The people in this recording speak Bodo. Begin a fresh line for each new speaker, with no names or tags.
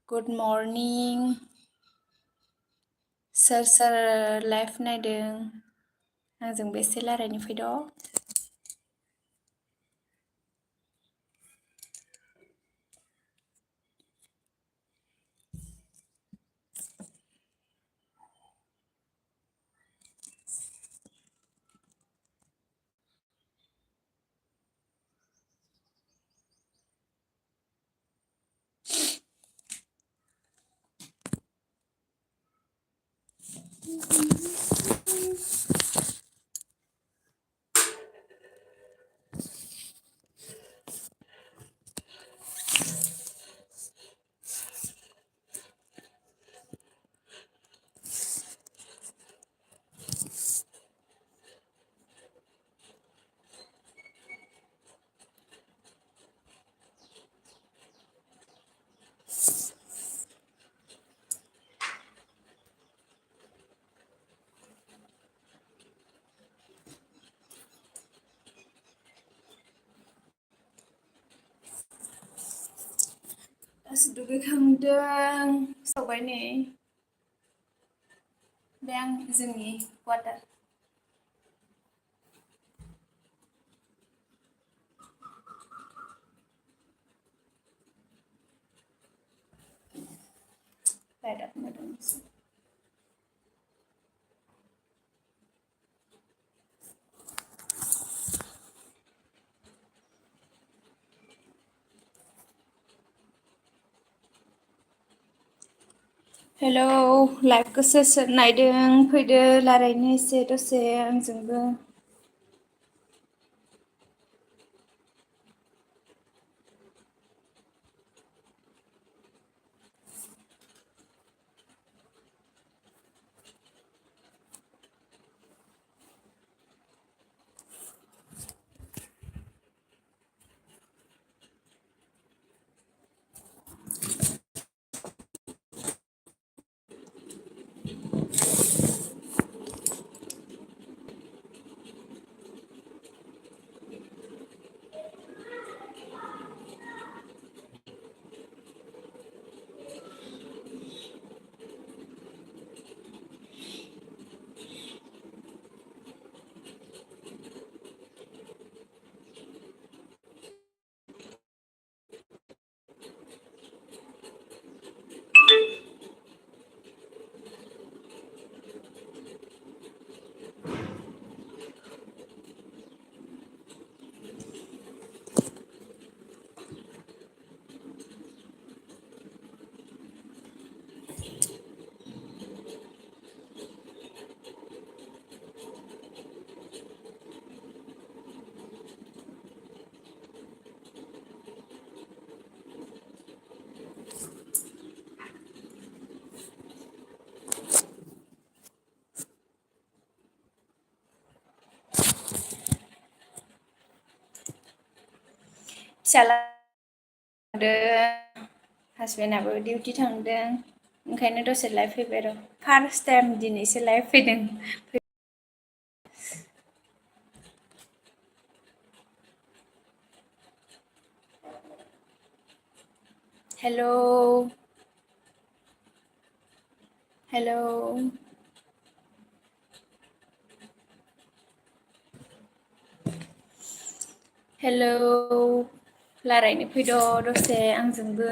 गुड मर्निं सोर सोर लाइभ नायदों आंजोंबो एसे रायज्लायनो फैद'। दासो दुगैखांदों सावबाय नै बे आं जोंनि क्वाटार। रायदाबनो दंसै हेलौ लाइभखौ सोर सोर नायदों फैदो रायज्लायनो एसे दसे आंजोंबो। फिसाला हासबेन्डआबो डिउटि थांदों ओंखायनो दसे लाइभ फैबाय र'। फार्स्ट टाइम दिनैसो लाइभ फैदों। हेलौ हेलौ हेलौ रायज्लायनो फैद' दसे आंजोंबो।